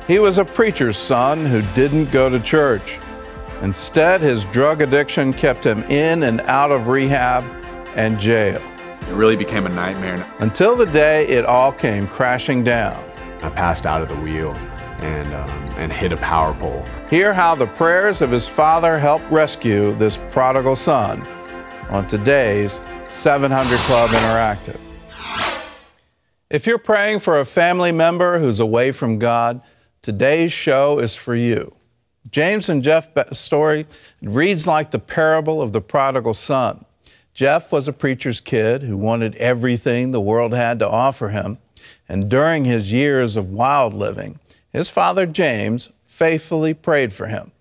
He was a preacher's son who didn't go to church. Instead, his drug addiction kept him in and out of rehab and jail. It really became a nightmare. Until the day it all came crashing down. I passed out of the wheel and hit a power pole. Hear how the prayers of his father helped rescue this prodigal son on today's 700 Club Interactive. If you're praying for a family member who's away from God, today's show is for you. James and Geoff's story reads like the parable of the prodigal son. Geoff was a preacher's kid who wanted everything the world had to offer him, and during his years of wild living, his father James faithfully prayed for him.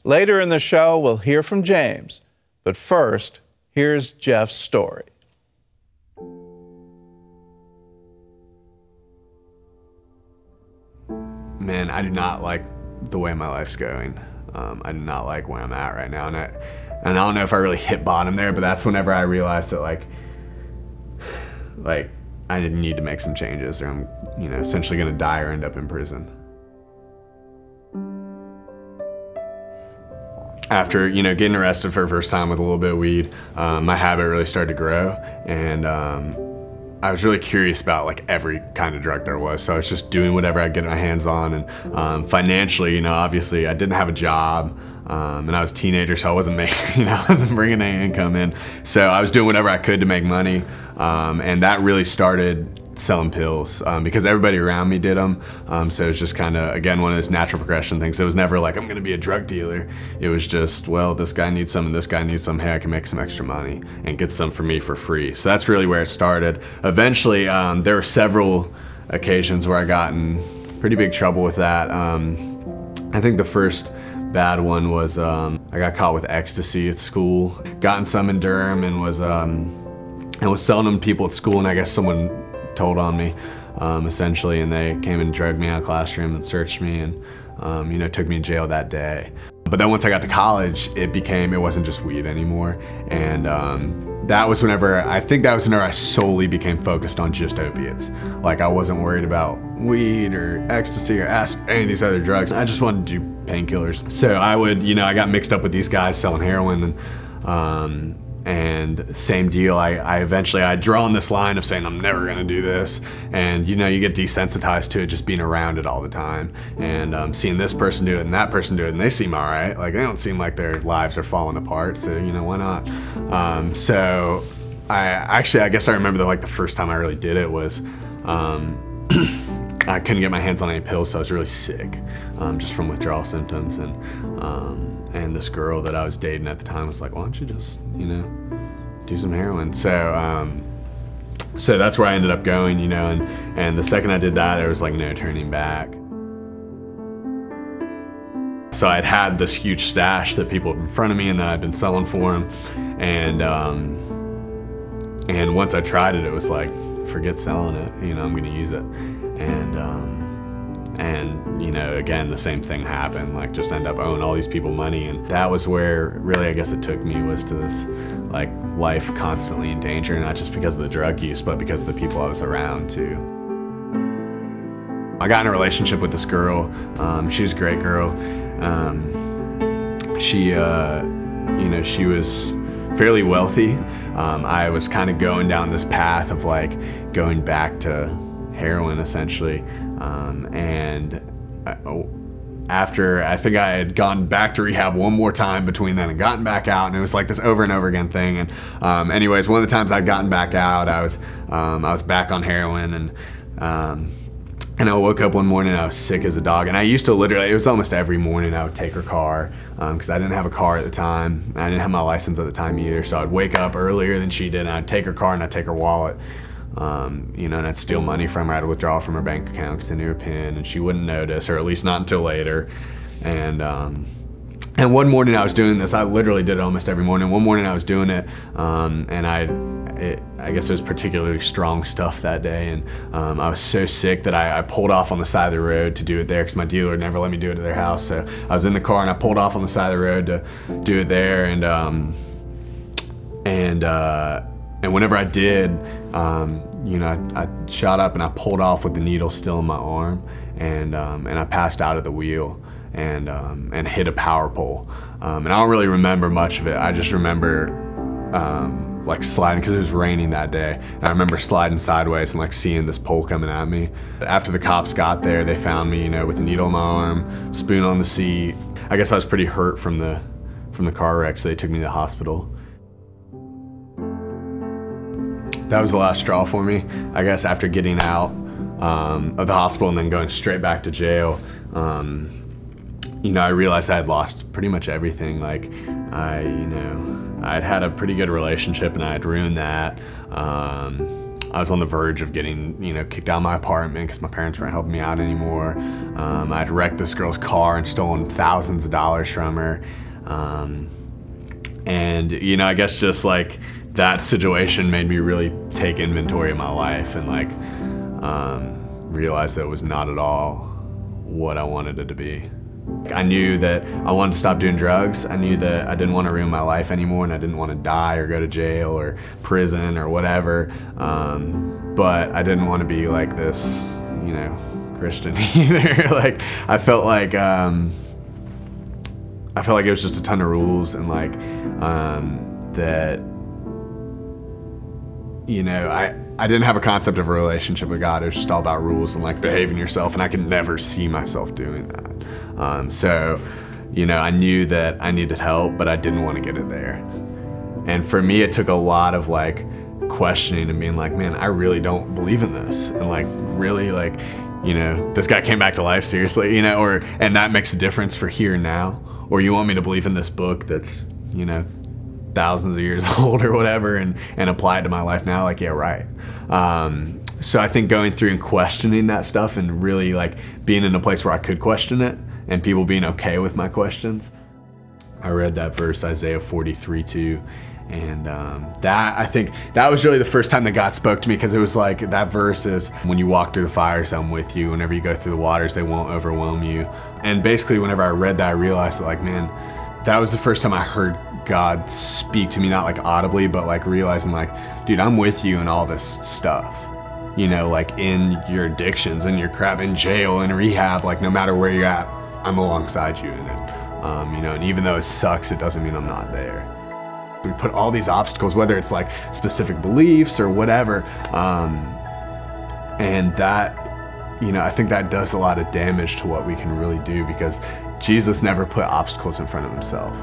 Later in the show, we'll hear from James, but first, here's Geoff's story. Man, I do not like the way my life's going. I do not like where I'm at right now, and I don't know if I really hit bottom there, but that's whenever I realized that like I didn't need to make some changes, or I'm, essentially gonna die or end up in prison. After, getting arrested for the first time with a little bit of weed, my habit really started to grow, and I was really curious about like every kind of drug there was. So I was just doing whatever I could get my hands on, and financially, obviously I didn't have a job, and I was a teenager, so I wasn't making, I wasn't bringing any income in. So I was doing whatever I could to make money, and that really started selling pills because everybody around me did them. So it was just kind of, again, one of those natural progression things. It was never like, I'm gonna be a drug dealer. It was just, well, this guy needs some and this guy needs some. Hey, I can make some extra money and get some for me for free. So that's really where it started. Eventually, there were several occasions where I got in pretty big trouble with that. I think the first bad one was I got caught with ecstasy at school. Gotten some in Durham and was selling them to people at school, and I guess someone told on me, essentially, and they came and dragged me out of the classroom and searched me and, took me to jail that day. But then once I got to college, it wasn't just weed anymore. And that was whenever I solely became focused on just opiates. Like, I wasn't worried about weed or ecstasy or any of these other drugs. I just wanted to do painkillers. So I got mixed up with these guys selling heroin, and same deal, I'd drawn this line of saying I'm never gonna do this, and you get desensitized to it just being around it all the time, and seeing this person do it and that person do it, and they seem all right, like they don't seem like their lives are falling apart, so why not? So I guess I remember that the first time I really did it was I couldn't get my hands on any pills, so I was really sick, just from withdrawal symptoms, and this girl that I was dating at the time was like, why don't you just, do some heroin? So that's where I ended up going, and the second I did that, there was like no turning back. So I'd had this huge stash that people in front of me and that I'd been selling for them, and once I tried it, it was like, forget selling it, I'm gonna use it. And again, the same thing happened, like just end up owing all these people money, and that was where really I guess it took me, was to this like life constantly in danger, not just because of the drug use, but because of the people I was around too. I got in a relationship with this girl. She was a great girl. She was fairly wealthy. I was kind of going down this path of like going back to heroin, essentially, and after I think I had gone back to rehab one more time between then and gotten back out, and it was like this over and over again thing. And anyways, one of the times I'd gotten back out, I was back on heroin, and I woke up one morning and I was sick as a dog. And I used to literally, it was almost every morning I would take her car, because I didn't have a car at the time. I didn't have my license at the time either, so I'd wake up earlier than she did, and I'd take her car and I'd take her wallet. And I'd steal money from her. I'd withdraw from her bank account because I knew her PIN, and she wouldn't notice, or at least not until later. And one morning I was doing this. I literally did it almost every morning. One morning I was doing it, and I guess it was particularly strong stuff that day, and I was so sick that I pulled off on the side of the road to do it there, because my dealer never let me do it at their house. So I was in the car and I pulled off on the side of the road to do it there, and whenever I did, I shot up and I pulled off with the needle still in my arm, and I passed out at the wheel and hit a power pole. And I don't really remember much of it. I just remember like sliding, because it was raining that day. And I remember sliding sideways and like seeing this pole coming at me. After the cops got there, they found me, you know, with a needle in my arm, spoon on the seat. I guess I was pretty hurt from the car wreck, so they took me to the hospital. That was the last straw for me. I guess after getting out of the hospital and then going straight back to jail, you know, I realized I had lost pretty much everything. Like, I'd had a pretty good relationship and I had ruined that. I was on the verge of getting, you know, kicked out of my apartment because my parents weren't helping me out anymore. I'd wrecked this girl's car and stolen thousands of dollars from her. And, you know, I guess just like that situation made me really take inventory of my life and like realize that it was not at all what I wanted it to be. I knew that I wanted to stop doing drugs. I knew that I didn't want to ruin my life anymore, and I didn't want to die or go to jail or prison or whatever. But I didn't want to be like this, you know, Christian either. Like, I felt like it was just a ton of rules, and like that, you know, I didn't have a concept of a relationship with God. It was just all about rules and like behaving yourself, and I could never see myself doing that. So, you know, I knew that I needed help, but I didn't want to get it there. And for me, it took a lot of like questioning and being like, man, I really don't believe in this. And like, really, like, you know, this guy came back to life, seriously, you know, and that makes a difference for here and now. Or you want me to believe in this book that's, you know, thousands of years old or whatever, and apply it to my life now? Like, yeah, right. So I think going through and questioning that stuff and really like being in a place where I could question it and people being okay with my questions. I read that verse, Isaiah 43:2, and I think that was really the first time that God spoke to me, because it was like, that verse is, when you walk through the fires, I'm with you. Whenever you go through the waters, they won't overwhelm you. And basically whenever I read that, I realized that, like, man, that was the first time I heard God speak to me, not like audibly, but like realizing like, dude, I'm with you in all this stuff. You know, like in your addictions, in your crap, in jail, in rehab, like no matter where you're at, I'm alongside you in it. You know, and even though it sucks, it doesn't mean I'm not there. We put all these obstacles, whether it's like specific beliefs or whatever, and that, you know, I think that does a lot of damage to what we can really do, because Jesus never put obstacles in front of himself,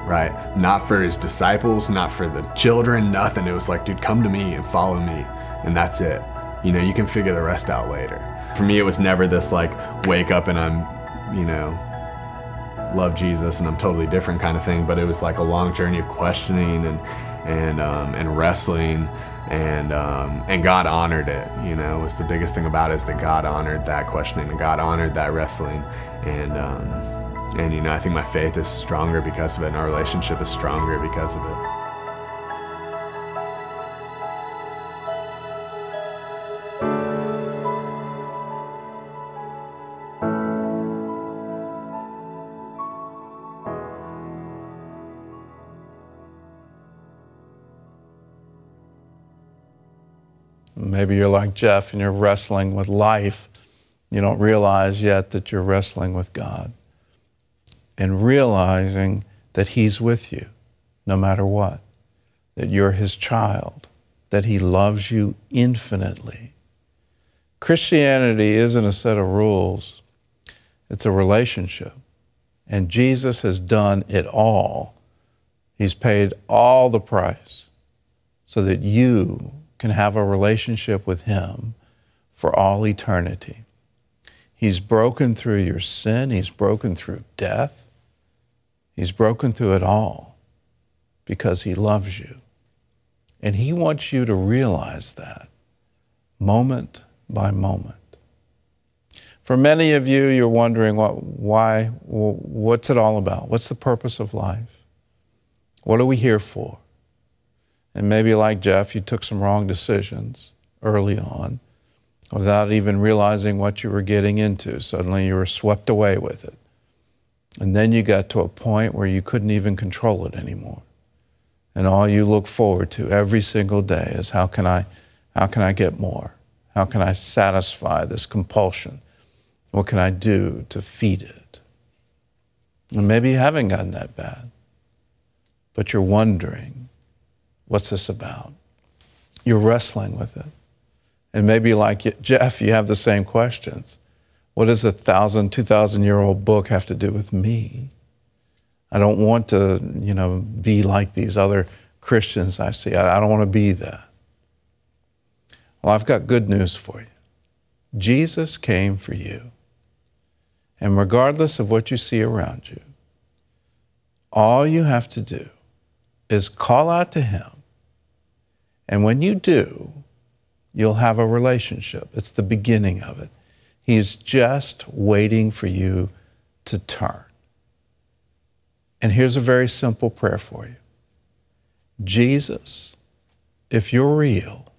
right? Not for his disciples, not for the children, nothing. It was like, dude, come to me and follow me, and that's it. You know, you can figure the rest out later. For me, it was never this like, wake up and I'm, you know, love Jesus and I'm totally different kind of thing, but it was like a long journey of questioning and wrestling, and God honored it. You know, was the biggest thing about it, is that God honored that questioning and God honored that wrestling, and you know, I think my faith is stronger because of it, and our relationship is stronger because of it. Maybe you're like Geoff and you're wrestling with life. You don't realize yet that you're wrestling with God, and realizing that he's with you no matter what, that you're his child, that he loves you infinitely. Christianity isn't a set of rules. It's a relationship. And Jesus has done it all. He's paid all the price so that you can have a relationship with him for all eternity. He's broken through your sin. He's broken through death. He's broken through it all because he loves you. And he wants you to realize that moment by moment. For many of you, you're wondering, what's it all about? What's the purpose of life? What are we here for? And maybe like Geoff, you took some wrong decisions early on without even realizing what you were getting into. Suddenly you were swept away with it. And then you got to a point where you couldn't even control it anymore. And all you look forward to every single day is, how can I get more? How can I satisfy this compulsion? What can I do to feed it? And maybe you haven't gotten that bad, but you're wondering, what's this about? You're wrestling with it. And maybe like Geoff, you have the same questions. What does a 1,000, 2,000-year-old book have to do with me? I don't want to, be like these other Christians I see. I don't want to be that. Well, I've got good news for you. Jesus came for you. And regardless of what you see around you, all you have to do is call out to him. And when you do, you'll have a relationship. It's the beginning of it. He's just waiting for you to turn. And here's a very simple prayer for you. Jesus, if you're real,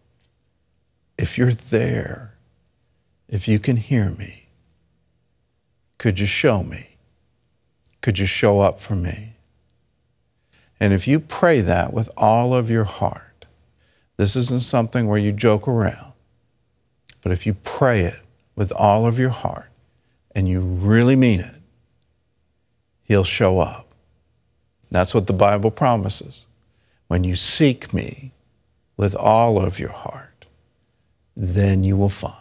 if you're there, if you can hear me, could you show me? Could you show up for me? And if you pray that with all of your heart, this isn't something where you joke around, but if you pray it with all of your heart and you really mean it, he'll show up. That's what the Bible promises. When you seek me with all of your heart, then you will find.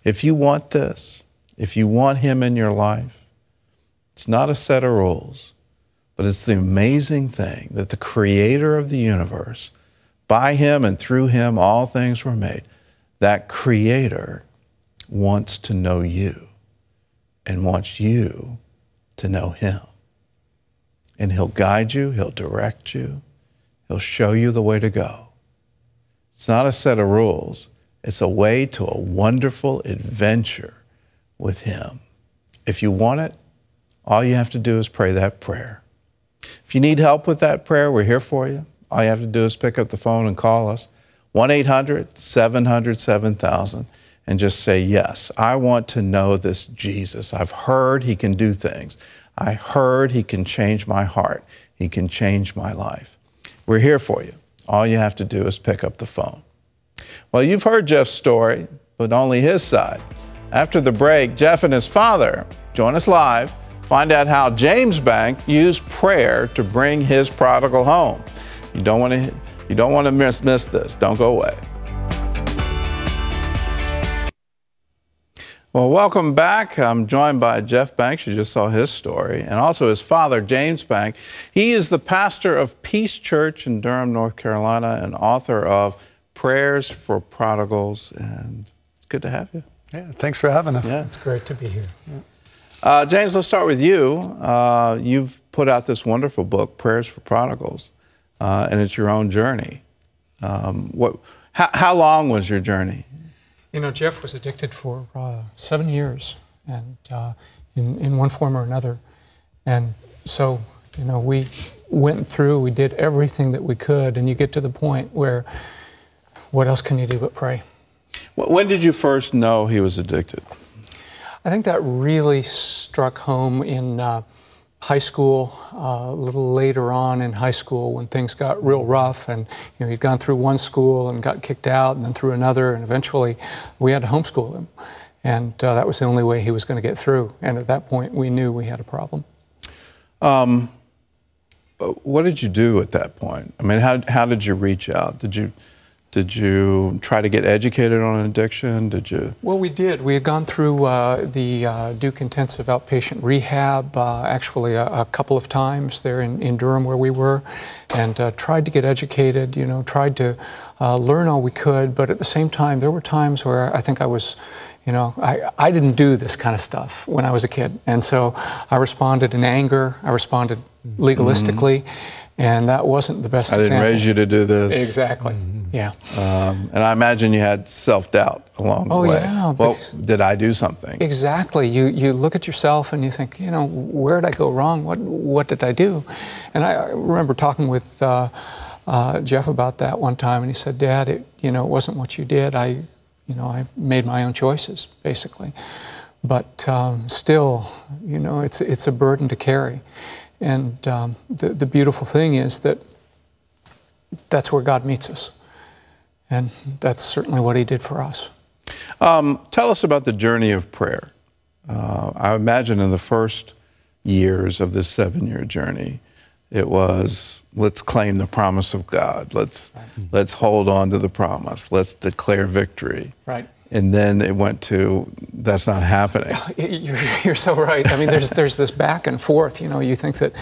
If you want this, if you want him in your life, it's not a set of rules, but it's the amazing thing that the creator of the universe, by him and through him, all things were made. That creator wants to know you and wants you to know him. And he'll guide you, he'll direct you, he'll show you the way to go. It's not a set of rules. It's a way to a wonderful adventure with him. If you want it, all you have to do is pray that prayer. If you need help with that prayer, we're here for you. All you have to do is pick up the phone and call us, 1-800-700-7000, and just say, yes, I want to know this Jesus. I've heard he can do things. I heard he can change my heart. He can change my life. We're here for you. All you have to do is pick up the phone. Well, you've heard Geoff's story, but only his side. After the break, Geoff and his father join us live. Find out how James Banks used prayer to bring his prodigal home. You don't want to miss this. Don't go away. Well, welcome back. I'm joined by Geoff Banks. You just saw his story, and also his father, James Banks. He is the pastor of Peace Church in Durham, North Carolina, and author of Prayers for Prodigals. And it's good to have you. Yeah, thanks for having us. Yeah. It's great to be here. Yeah. James, let's start with you. You've put out this wonderful book, Prayers for Prodigals, and it's your own journey. How long was your journey? You know, Geoff was addicted for 7 years, and in one form or another. And so, we went through, we did everything that we could, and you get to the point where, what else can you do but pray? When did you first know he was addicted? I think that really struck home in high school, a little later on in high school when things got real rough, and he'd gone through one school and got kicked out, and then through another, and eventually we had to homeschool him. And that was the only way he was going to get through. And at that point, we knew we had a problem. What did you do at that point? I mean, how did you reach out? Did you try to get educated on addiction? Did you? Well, we did. We had gone through the Duke Intensive Outpatient Rehab actually a couple of times there in Durham where we were, and tried to get educated, tried to learn all we could, but at the same time, there were times where I think I was, I didn't do this kind of stuff when I was a kid, and so I responded in anger, I responded legalistically, and that wasn't the best example. I didn't raise you to do this. Exactly. Yeah. And I imagine you had self-doubt along the way. Oh, yeah. Well, did I do something? Exactly. You look at yourself and you think, where did I go wrong? What did I do? And I remember talking with Geoff about that one time, and he said, Dad, it wasn't what you did. I made my own choices, basically. But still, it's a burden to carry. And the beautiful thing is that that's where God meets us. And that's certainly what he did for us. Tell us about the journey of prayer. I imagine in the first years of this 7-year journey, it was, let's claim the promise of God. Let's hold on to the promise. Let's declare victory. Right. And then it went to, that's not happening. You're so right. I mean, there's this back and forth. You know, you think that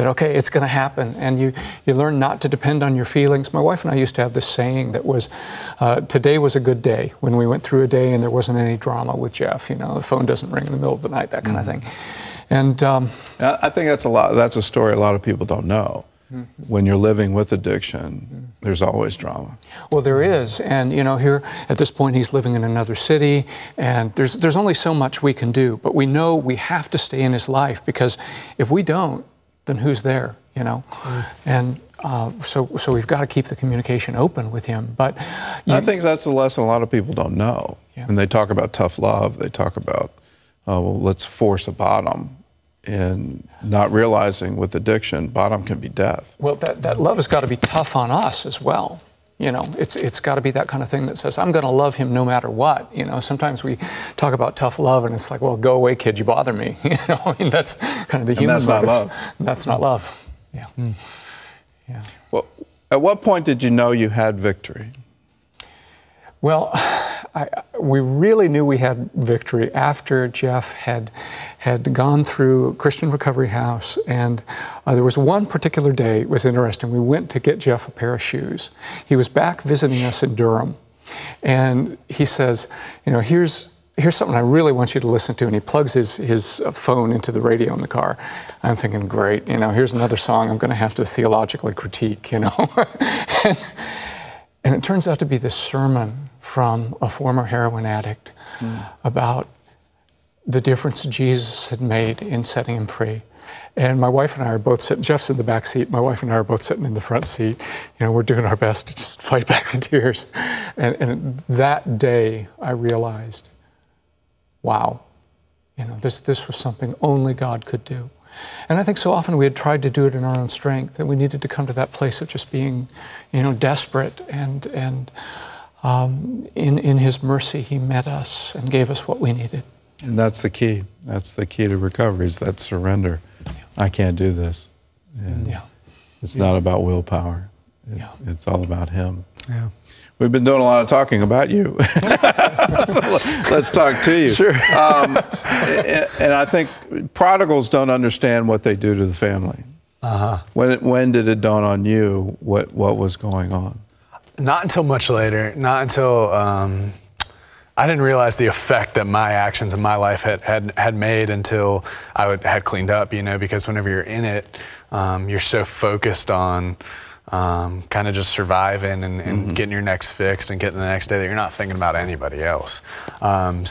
okay, it's going to happen, and you learn not to depend on your feelings. My wife and I used to have this saying that was, today was a good day, when we went through a day and there wasn't any drama with Geoff. You know, the phone doesn't ring in the middle of the night, that kind of thing. And I think that's a story a lot of people don't know. When you're living with addiction, there's always drama. Well, there is, and you know, here at this point, he's living in another city, and there's only so much we can do. But we know we have to stay in his life, because if we don't, then who's there? You know, and so we've got to keep the communication open with him. But I think that's a lesson a lot of people don't know. Yeah. When they talk about tough love, they talk about, well, let's force a bottom. And not realizing with addiction, bottom can be death. Well, that love has got to be tough on us as well. You know, it's got to be that kind of thing that says, I'm going to love him no matter what. You know, sometimes we talk about tough love and it's like, well, go away, kid, you bother me. You know, I mean, that's kind of the human that's not love. That's not love. Yeah. Yeah. Well, at what point did you know you had victory? Well, we really knew we had victory after Geoff had gone through Christian Recovery House, and there was one particular day, it was interesting, we went to get Geoff a pair of shoes. He was back visiting us in Durham, and he says, you know, here's something I really want you to listen to, and he plugs his phone into the radio in the car. I'm thinking, great, you know, here's another song I'm going to have to theologically critique, you know. And it turns out to be this sermon from a former heroin addict about the difference Jesus had made in setting him free. And my wife and I are both sitting, Geoff's in the back seat, my wife and I are both sitting in the front seat. You know, we're doing our best to just fight back the tears. And that day I realized, wow, you know, this was something only God could do. And I think so often we had tried to do it in our own strength, and we needed to come to that place of just being, you know, desperate. And in His mercy, He met us and gave us what we needed. And that's the key. That's the key to recovery, is that surrender. Yeah. I can't do this. And it's not about willpower. It's all about Him. Yeah. We've been doing a lot of talking about you. So let's talk to you. Sure. And I think prodigals don't understand what they do to the family. When did it dawn on you what was going on? Not until much later. Not until I didn't realize the effect that my actions in my life had made until I had cleaned up. You know, because whenever you're in it, you're so focused on kind of just surviving and getting your next fixed and getting the next day that you're not thinking about anybody else. And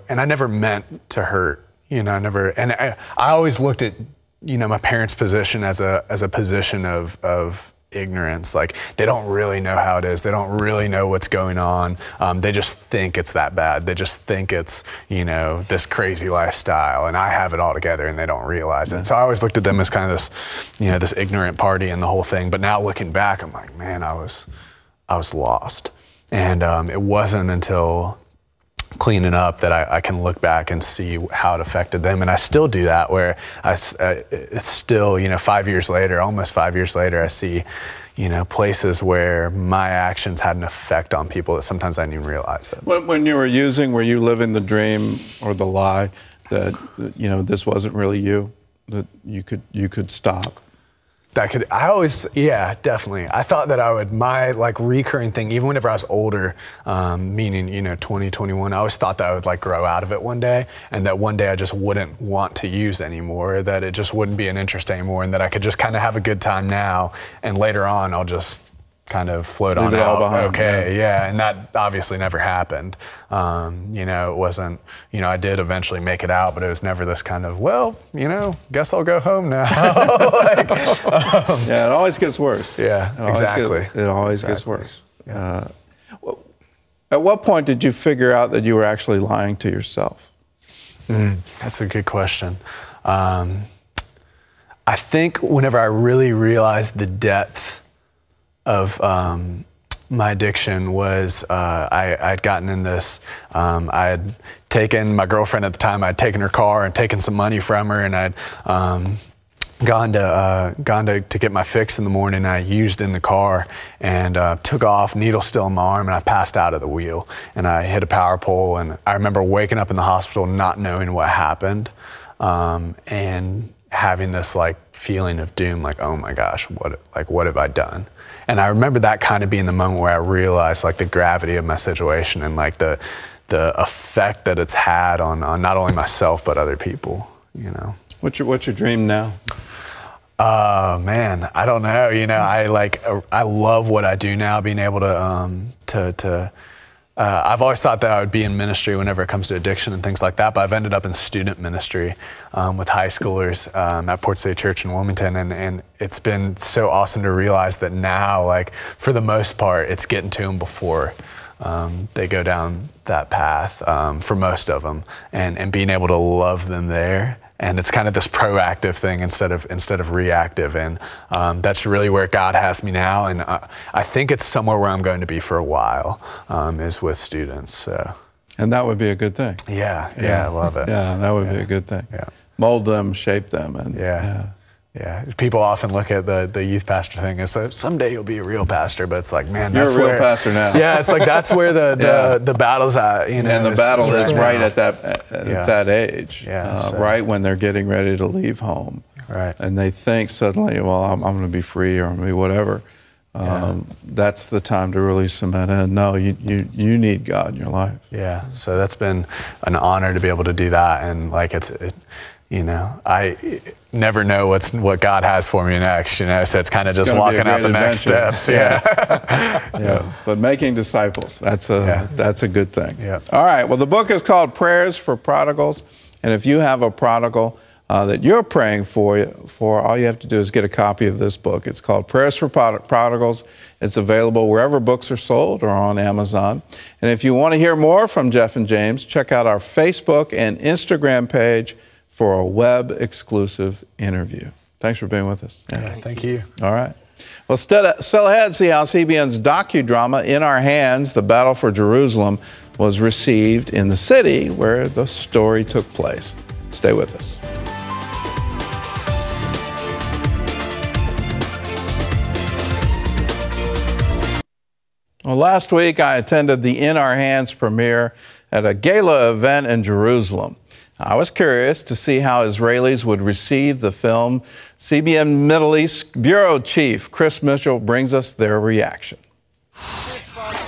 I never meant to hurt, you know, I always looked at, you know, my parents' position as a position of ignorance. Like, they don't really know how it is. They don't really know what's going on. They just think it's that bad. They just think it's, you know, this crazy lifestyle, and I have it all together, and they don't realize it. So I always looked at them as kind of this, you know, this ignorant party and the whole thing. But now looking back, I'm like, man, I was lost. And it wasn't until cleaning up that I can look back and see how it affected them. And I still do that, where it's still, you know, 5 years later, almost 5 years later, I see, you know, places where my actions had an effect on people that sometimes I didn't even realize it. When you were using, were you living the dream or the lie that, you know, this wasn't really you, that you could stop? Yeah, definitely. I thought that my like recurring thing, even whenever I was older, meaning, you know, 20, 21, I always thought that I would like grow out of it one day, and that one day I just wouldn't want to use anymore, that it just wouldn't be an interest anymore, and that I could just kind of have a good time now, and later on I'll just kind of float on out. Okay, yeah, and that obviously never happened. You know, it wasn't, you know, I did eventually make it out, but it was never this kind of, well, you know, guess I'll go home now. Yeah, it always gets worse. Yeah, exactly. It always gets worse. Yeah. At what point did you figure out that you were actually lying to yourself? That's a good question. I think whenever I really realized the depth of my addiction was I'd gotten in this, I had taken my girlfriend at the time, I'd taken her car and taken some money from her, and I'd gone to get my fix in the morning. I used in the car and took off, needle still in my arm, and I passed out at the wheel. And I hit a power pole, and I remember waking up in the hospital not knowing what happened, and having this like feeling of doom, like, oh my gosh, what have I done? And I remember that kind of being the moment where I realized like the gravity of my situation and like the effect that it's had on not only myself but other people, you know. What's your dream now? Man, I don't know. You know, I love what I do now, being able to I've always thought that I would be in ministry whenever it comes to addiction and things like that, but I've ended up in student ministry with high schoolers at Port City Church in Wilmington, and it's been so awesome to realize that now, like, for the most part, it's getting to them before they go down that path, for most of them, and being able to love them there. And it's kind of this proactive thing instead of reactive, and that's really where God has me now. And I think it's somewhere where I'm going to be for a while, is with students. So. And that would be a good thing. Yeah, I love it. Yeah, that would be a good thing. Yeah. Mold them, shape them, and yeah. People often look at the youth pastor thing and say, someday you'll be a real pastor, but it's like, man, you're that's a real where, pastor now. Yeah, it's like that's where the battle's at, you know. And the battle is right at that age, so. right when they're getting ready to leave home. Right. And they think suddenly, well, I'm going to be free, or I'm going to be whatever. That's the time to really cement in. No, you need God in your life. Yeah, so that's been an honor to be able to do that, and like you know, I never know what God has for me next, you know, so it's kind of just walking out the next steps. Yeah. But making disciples, that's a good thing. Yeah. All right, well, the book is called Prayers for Prodigals, and if you have a prodigal that you're praying for, all you have to do is get a copy of this book. It's called Prayers for Prodigals. It's available wherever books are sold or on Amazon. And if you want to hear more from Geoff and James, check out our Facebook and Instagram page for a web-exclusive interview. Thanks for being with us. Yeah, thank you. All right. Well, still ahead, see how CBN's docudrama, In Our Hands, The Battle for Jerusalem, was received in the city where the story took place. Stay with us. Well, last week I attended the In Our Hands premiere at a gala event in Jerusalem. I was curious to see how Israelis would receive the film. CBN Middle East Bureau Chief Chris Mitchell brings us their reaction.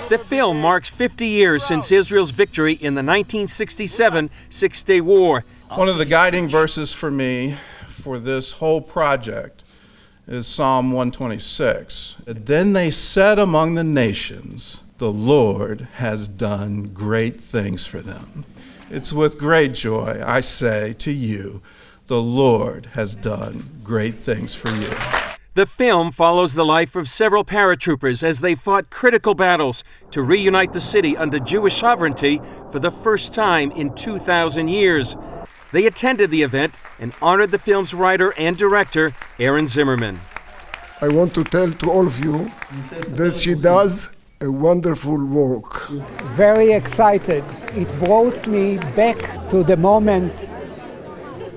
The film marks 50 years since Israel's victory in the 1967 Six-Day War. One of the guiding verses for me for this whole project is Psalm 126. Then they said among the nations, the Lord has done great things for them. It's with great joy I say to you, the Lord has done great things for you. The film follows the life of several paratroopers as they fought critical battles to reunite the city under Jewish sovereignty for the first time in 2,000 years. They attended the event and honored the film's writer and director, Aaron Zimmerman. I want to tell to all of you that she does a wonderful work. Very excited. It brought me back to the moment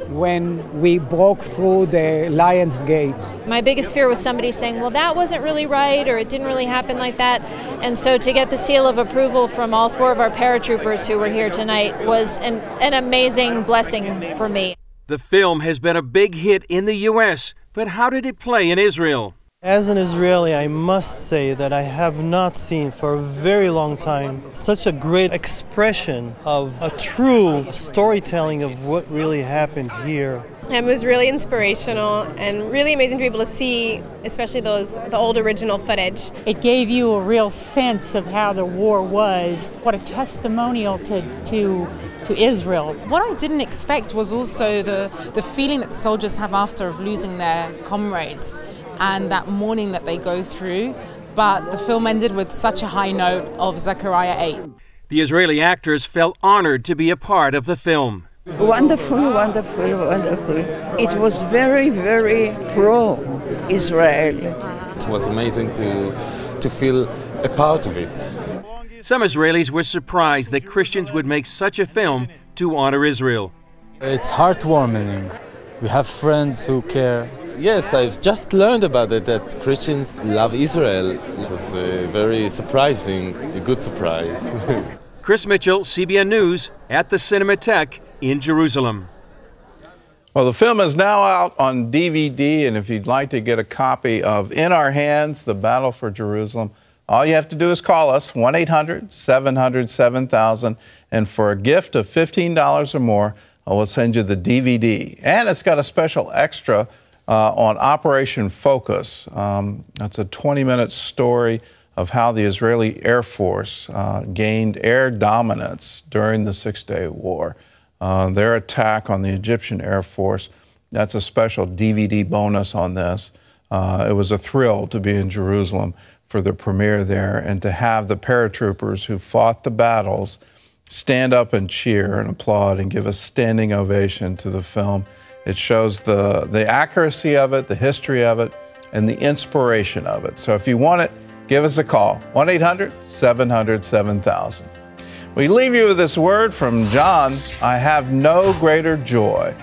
when we broke through the Lion's Gate. My biggest fear was somebody saying, well, that wasn't really right, or it didn't really happen like that. And so to get the seal of approval from all 4 of our paratroopers who were here tonight was an amazing blessing for me. The film has been a big hit in the U.S., but how did it play in Israel? As an Israeli, I must say that I have not seen for a very long time such a great expression of a true storytelling of what really happened here. It was really inspirational and really amazing to be able to see, especially the old original footage. It gave you a real sense of how the war was. What a testimonial to Israel. What I didn't expect was also the feeling that the soldiers have after losing their comrades, and that mourning that they go through, but the film ended with such a high note of Zechariah 8. The Israeli actors felt honored to be a part of the film. Wonderful, wonderful, wonderful. It was very, very pro-Israel. It was amazing to feel a part of it. Some Israelis were surprised that Christians would make such a film to honor Israel. It's heartwarming. We have friends who care. Yes, I've just learned about it, that Christians love Israel. It was very surprising, a good surprise. Chris Mitchell, CBN News, at the Cinematheque in Jerusalem. Well, the film is now out on DVD, and if you'd like to get a copy of In Our Hands, The Battle for Jerusalem, all you have to do is call us, 1-800-700-7000, and for a gift of $15 or more, we'll send you the DVD. And it's got a special extra on Operation Focus. That's a 20-minute story of how the Israeli Air Force gained air dominance during the Six-Day War. Their attack on the Egyptian Air Force, that's a special DVD bonus on this. It was a thrill to be in Jerusalem for the premiere there and to have the paratroopers who fought the battles stand up and cheer and applaud and give a standing ovation to the film. It shows the accuracy of it, the history of it, and the inspiration of it. So if you want it, give us a call, 1-800-700-7000. We leave you with this word from John: I have no greater joy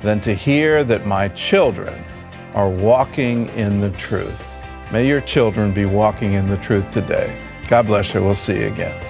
than to hear that my children are walking in the truth. May your children be walking in the truth today. God bless you. We'll see you again.